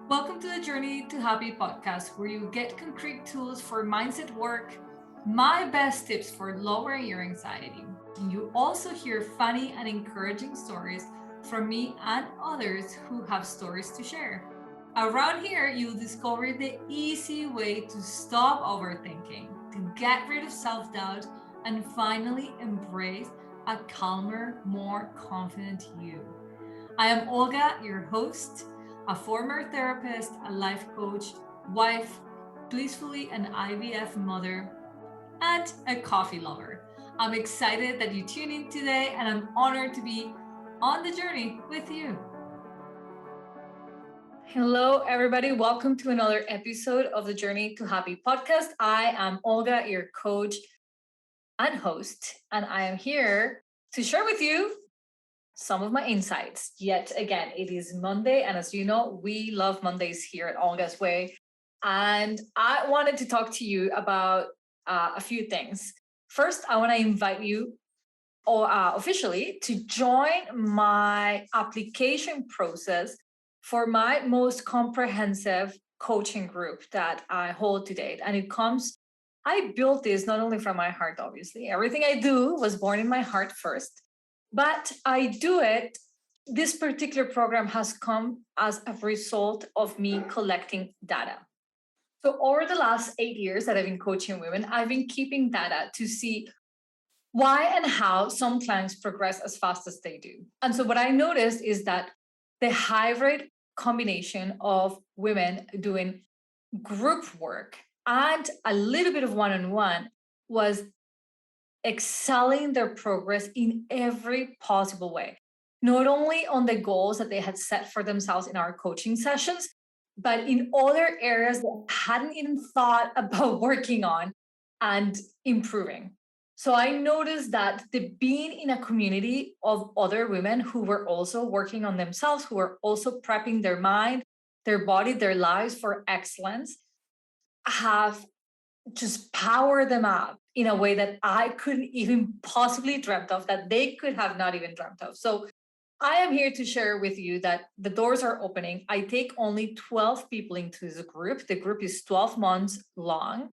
Welcome to the Journey to Happy podcast, where you get concrete tools for mindset work, my best tips for lowering your anxiety. And you also hear funny and encouraging stories from me and others who have stories to share. Around here, you'll discover the easy way to stop overthinking, to get rid of self doubt, and finally embrace a calmer, more confident you. I am Olga, your host, a former therapist, a life coach, wife, blissfully an IVF mother, and a coffee lover. I'm excited that you tune in today, and I'm honored to be on the journey with you. Hello, everybody. Welcome to another episode of the Journey to Happy podcast. I am Olga, your coach and host, and I am here to share with you some of my insights. Yet again, it is Monday, and as you know, we love Mondays here at Olga's Way. And I wanted to talk to you about a few things. First, I want to invite you officially to join my application process for my most comprehensive coaching group that I hold to date. And I built this not only from my heart, obviously. Everything I do was born in my heart first. But this particular program has come as a result of me collecting data. So over the last 8 years that I've been coaching women, I've been keeping data to see why and how some clients progress as fast as they do. And so what I noticed is that the hybrid combination of women doing group work and a little bit of one-on-one was excelling their progress in every possible way, not only on the goals that they had set for themselves in our coaching sessions, but in other areas that I hadn't even thought about working on and improving. So I noticed that being in a community of other women who were also working on themselves, who were also prepping their mind, their body, their lives for excellence, have just power them up in a way that I couldn't even possibly dreamt of, that they could have not even dreamt of. So I am here to share with you that the doors are opening. I take only 12 people into this group. The group is 12 months long.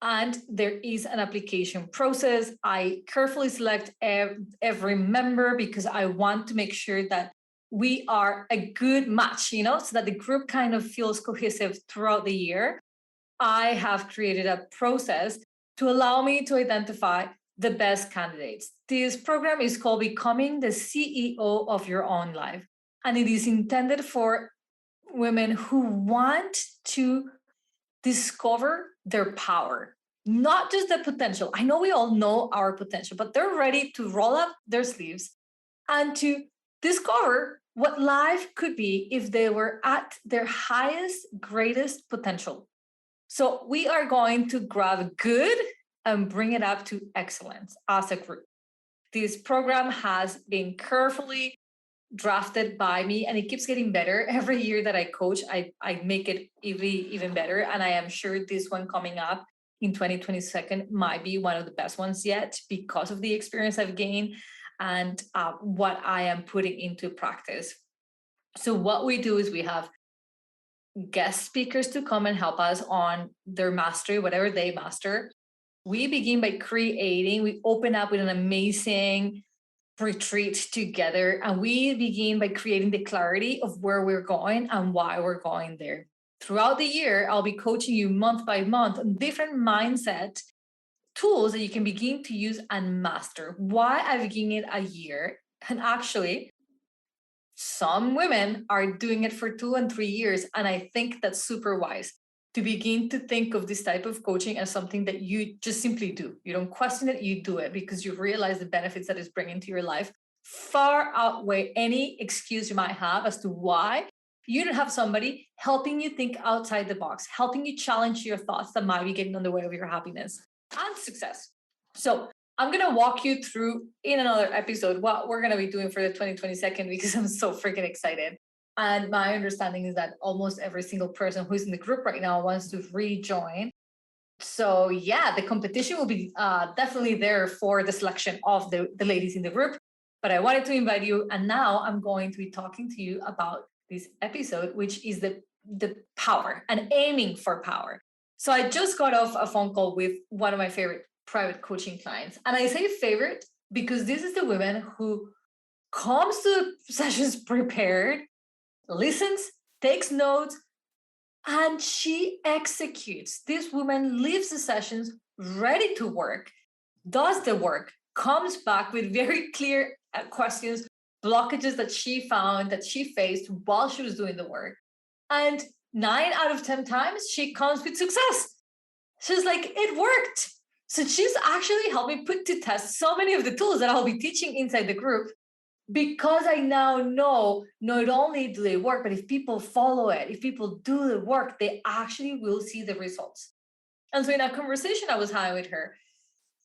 And there is an application process. I carefully select every member because I want to make sure that we are a good match, so that the group kind of feels cohesive throughout the year. I have created a process to allow me to identify the best candidates. This program is called Becoming the CEO of Your Own Life, and it is intended for women who want to discover their power, not just the potential. I know we all know our potential, but they're ready to roll up their sleeves and to discover what life could be if they were at their highest, greatest potential. So we are going to grab good and bring it up to excellence as a group. This program has been carefully drafted by me, and it keeps getting better. Every year that I coach, I make it even better. And I am sure this one coming up in 2022 might be one of the best ones yet because of the experience I've gained and what I am putting into practice. So what we do is we have guest speakers to come and help us on their mastery, whatever they master. We begin by we open up with an amazing retreat together, and we begin by creating the clarity of where we're going and why we're going there. Throughout the year, I'll be coaching you month by month on different mindset tools that you can begin to use and master. Why I begin it a year, and actually, some women are doing it for 2 and 3 years. And I think that's super wise to begin to think of this type of coaching as something that you just simply do. You don't question it, you do it because you realize the benefits that it's bringing to your life far outweigh any excuse you might have as to why you don't have somebody helping you think outside the box, helping you challenge your thoughts that might be getting on the way of your happiness and success. So I'm going to walk you through in another episode what we're going to be doing for the 2022 because I'm so freaking excited. And my understanding is that almost every single person who's in the group right now wants to rejoin. So yeah, the competition will be definitely there for the selection of the ladies in the group. But I wanted to invite you. And now I'm going to be talking to you about this episode, which is the power and aiming for power. So I just got off a phone call with one of my favorite private coaching clients. And I say favorite because this is the woman who comes to sessions prepared, listens, takes notes, and she executes. This woman leaves the sessions ready to work, does the work, comes back with very clear questions, blockages that she found, that she faced while she was doing the work. And 9 out of 10 times, she comes with success. She's like, it worked. So she's actually helped me put to test so many of the tools that I'll be teaching inside the group, because I now know not only do they work, but if people follow it, if people do the work, they actually will see the results. And so in a conversation I was having with her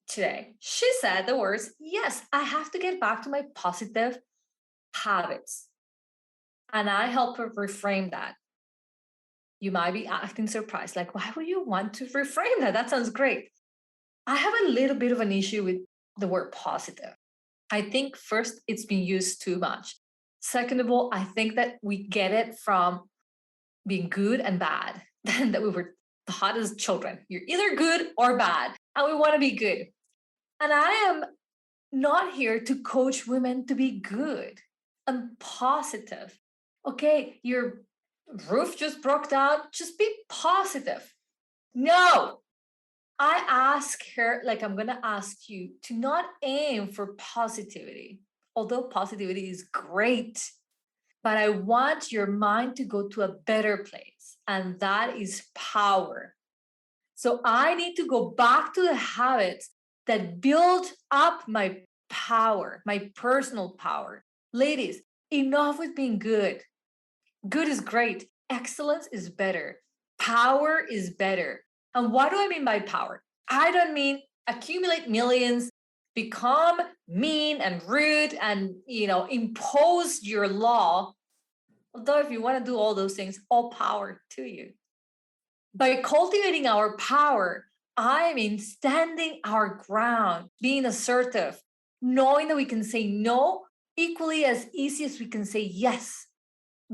today, she said the words, yes, I have to get back to my positive habits. And I help her reframe that. You might be acting surprised, like, why would you want to reframe that? That sounds great. I have a little bit of an issue with the word positive. I think first, it's been used too much. Second of all, I think that we get it from being good and bad, that we were taught as children. You're either good or bad, and we want to be good. And I am not here to coach women to be good and positive. Okay, your roof just broke down, just be positive. No, I ask her, like I'm going to ask you, to not aim for positivity, although positivity is great. But I want your mind to go to a better place, and that is power. So I need to go back to the habits that build up my power, my personal power. Ladies, enough with being good. Good is great. Excellence is better. Power is better. And what do I mean by power? I don't mean accumulate millions, become mean and rude and, impose your law. Although if you want to do all those things, all power to you. By cultivating our power, I mean standing our ground, being assertive, knowing that we can say no equally as easy as we can say yes.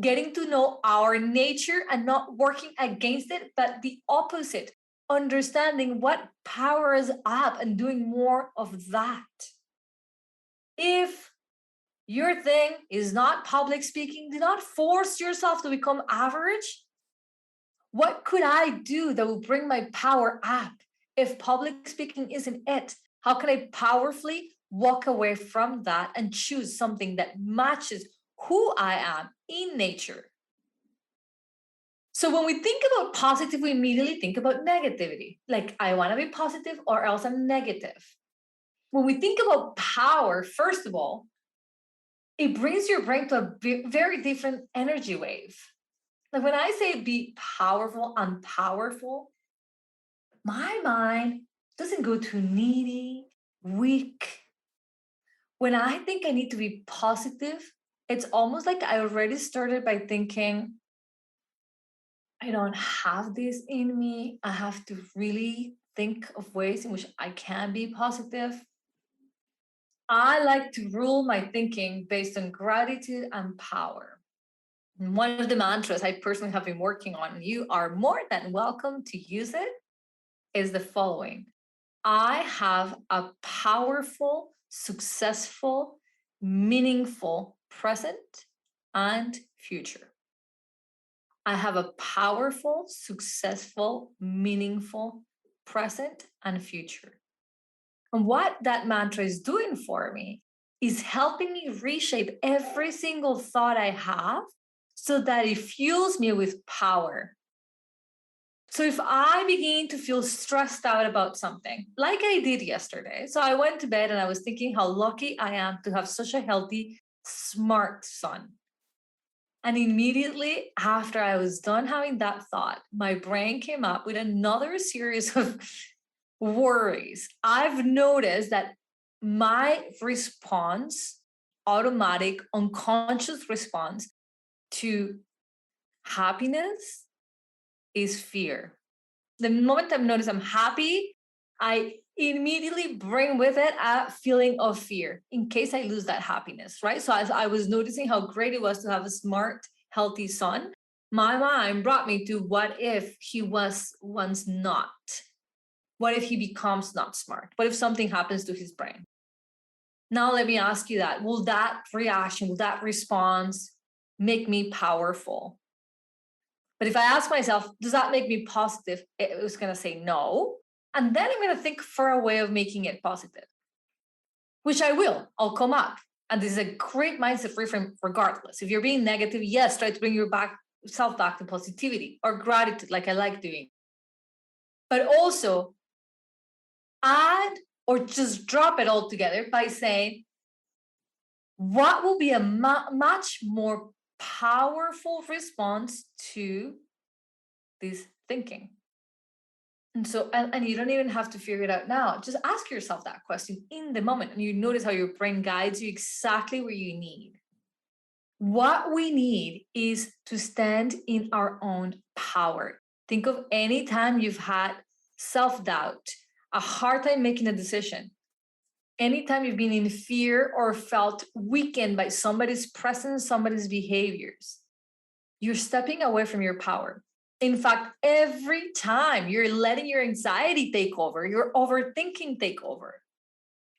Getting to know our nature and not working against it, but the opposite. Understanding what powers up and doing more of that. If your thing is not public speaking, do not force yourself to become average. What could I do that will bring my power up? If public speaking isn't it, how can I powerfully walk away from that and choose something that matches who I am in nature? So when we think about positive, we immediately think about negativity. Like, I want to be positive or else I'm negative. When we think about power, first of all, it brings your brain to a very different energy wave. Like when I say be powerful, I'm powerful, my mind doesn't go to needy, weak. When I think I need to be positive, it's almost like I already started by thinking, I don't have this in me. I have to really think of ways in which I can be positive. I like to rule my thinking based on gratitude and power. And one of the mantras I personally have been working on, and you are more than welcome to use it, is the following: I have a powerful, successful, meaningful present and future. I have a powerful, successful, meaningful present and future. And what that mantra is doing for me is helping me reshape every single thought I have so that it fuels me with power. So if I begin to feel stressed out about something, like I did yesterday, so I went to bed and I was thinking how lucky I am to have such a healthy, smart son. And immediately after I was done having that thought, my brain came up with another series of worries. I've noticed that my response, automatic, unconscious response to happiness is fear. The moment I've noticed I'm happy, I immediately bring with it a feeling of fear in case I lose that happiness, right? So as I was noticing how great it was to have a smart, healthy son, my mind brought me to what if he was once not? What if he becomes not smart? What if something happens to his brain? Now, let me ask you that. Will that reaction, will that response make me powerful? But if I ask myself, does that make me positive? It was going to say no. And then I'm going to think for a way of making it positive, which I will. I'll come up. And this is a great mindset reframe regardless. If you're being negative, yes, try to bring yourself back to positivity or gratitude, like I like doing. But also add or just drop it all together by saying, what will be a much more powerful response to this thinking? And so, and you don't even have to figure it out now. Just ask yourself that question in the moment, and you notice how your brain guides you exactly where you need. What we need is to stand in our own power. Think of any time you've had self-doubt, a hard time making a decision. Anytime you've been in fear or felt weakened by somebody's presence, somebody's behaviors, you're stepping away from your power. In fact, every time you're letting your anxiety take over, your overthinking take over,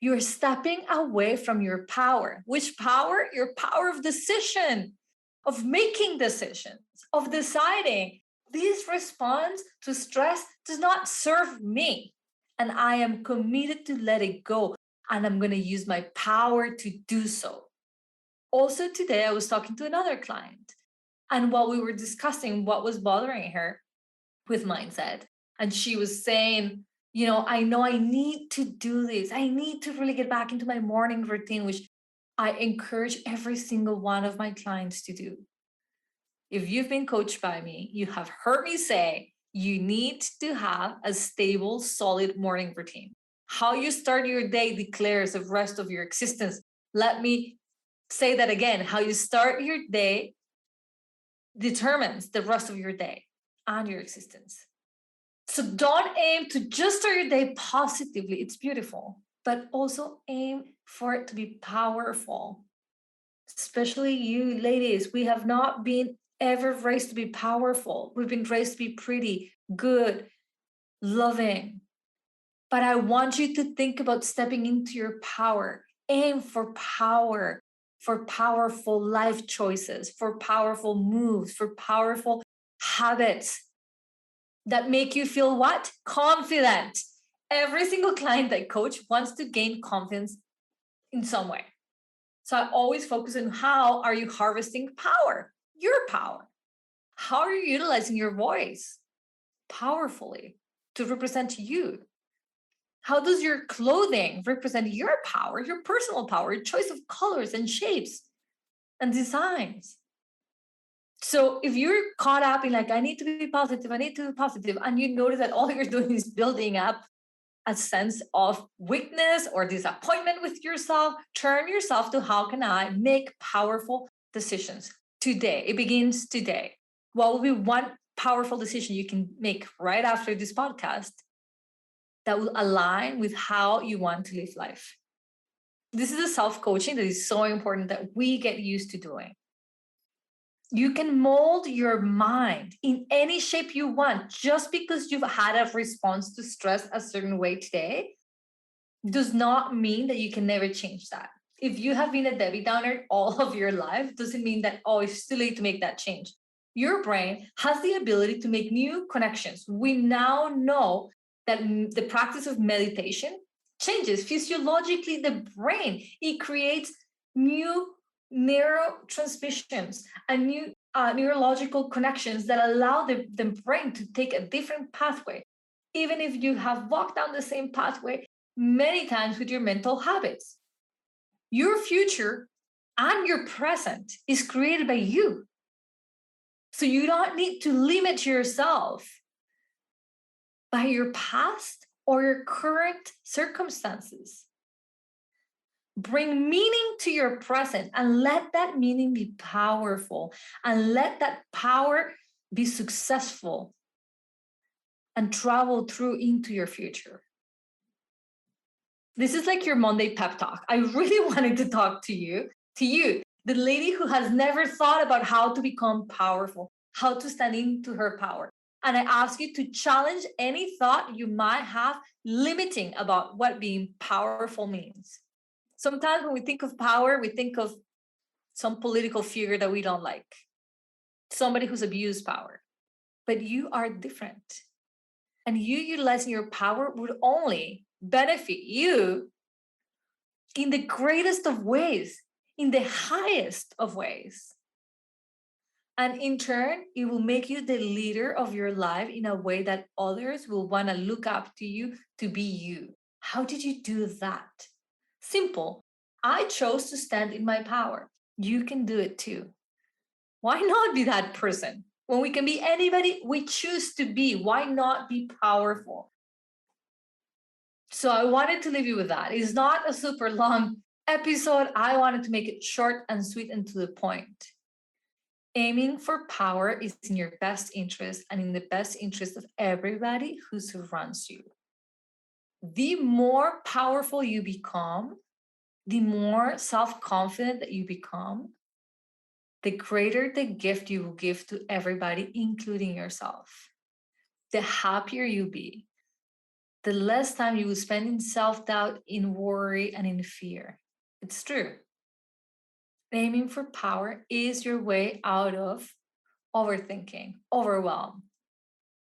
you're stepping away from your power. Which power? Your power of decision, of making decisions, of deciding this response to stress does not serve me. And I am committed to let it go. And I'm going to use my power to do so. Also, today I was talking to another client. And while we were discussing what was bothering her with mindset, and she was saying, I know I need to do this. I need to really get back into my morning routine, which I encourage every single one of my clients to do. If you've been coached by me, you have heard me say you need to have a stable, solid morning routine. How you start your day declares the rest of your existence. Let me say that again. How you start your day determines the rest of your day and your existence. So don't aim to just start your day positively. It's beautiful, but also aim for it to be powerful. Especially you ladies, we have not been ever raised to be powerful. We've been raised to be pretty, good, loving. But I want you to think about stepping into your power. Aim for power, for powerful life choices, for powerful moves, for powerful habits that make you feel what? Confident. Every single client I coach wants to gain confidence in some way. So I always focus on how are you harvesting power, your power? How are you utilizing your voice powerfully to represent you? How does your clothing represent your power, your personal power, your choice of colors and shapes and designs? So if you're caught up in like, I need to be positive, I need to be positive, and you notice that all you're doing is building up a sense of weakness or disappointment with yourself, turn yourself to how can I make powerful decisions today? It begins today. What will be one powerful decision you can make right after this podcast that will align with how you want to live life? This is a self-coaching that is so important that we get used to doing. You can mold your mind in any shape you want. Just because you've had a response to stress a certain way today does not mean that you can never change that. If you have been a Debbie Downer all of your life, doesn't mean that, it's too late to make that change. Your brain has the ability to make new connections. We now know that the practice of meditation changes physiologically the brain. It creates new neurotransmissions and new neurological connections that allow the brain to take a different pathway, even if you have walked down the same pathway many times with your mental habits. Your future and your present is created by you. So you don't need to limit yourself by your past or your current circumstances. Bring meaning to your present and let that meaning be powerful and let that power be successful and travel through into your future. This is like your Monday pep talk. I really wanted to talk to you the lady who has never thought about how to become powerful, how to stand into her power. And I ask you to challenge any thought you might have limiting about what being powerful means. Sometimes when we think of power, we think of some political figure that we don't like, somebody who's abused power. But you are different. And you utilizing your power would only benefit you in the greatest of ways, in the highest of ways. And in turn, it will make you the leader of your life in a way that others will want to look up to you to be you. How did you do that? Simple. I chose to stand in my power. You can do it too. Why not be that person? When we can be anybody we choose to be, why not be powerful? So I wanted to leave you with that. It's not a super long episode. I wanted to make it short and sweet and to the point. Aiming for power is in your best interest and in the best interest of everybody who surrounds you. The more powerful you become, the more self-confident that you become, the greater the gift you will give to everybody, including yourself. The happier you be, the less time you will spend in self-doubt, in worry, and in fear. It's true. Aiming for power is your way out of overthinking, overwhelm,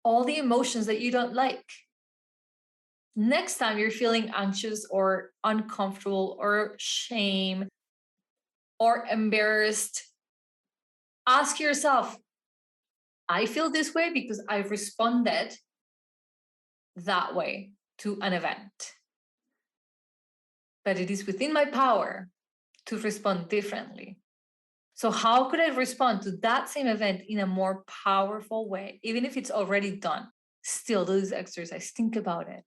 all the emotions that you don't like. Next time you're feeling anxious or uncomfortable or shame or embarrassed, ask yourself, I feel this way because I've responded that way to an event. But it is within my power to respond differently. So, how could I respond to that same event in a more powerful way, even if it's already done? Still do this exercise, think about it.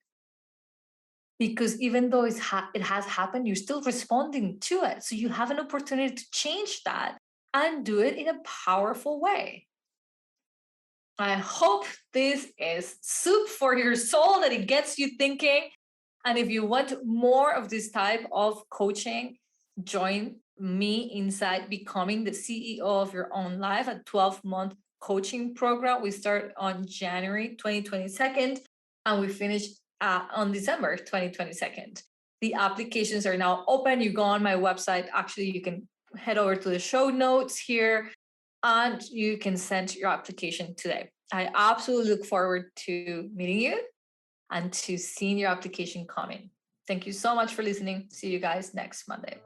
Because even though it has happened, you're still responding to it. So, you have an opportunity to change that and do it in a powerful way. I hope this is soup for your soul, that it gets you thinking. And if you want more of this type of coaching, join me inside Becoming the CEO of Your Own Life, a 12-month coaching program. We start on January 2022 and we finish on December 2022. The applications are now open. You go on my website. Actually, you can head over to the show notes here and you can send your application today. I absolutely look forward to meeting you and to seeing your application coming. Thank you so much for listening. See you guys next Monday.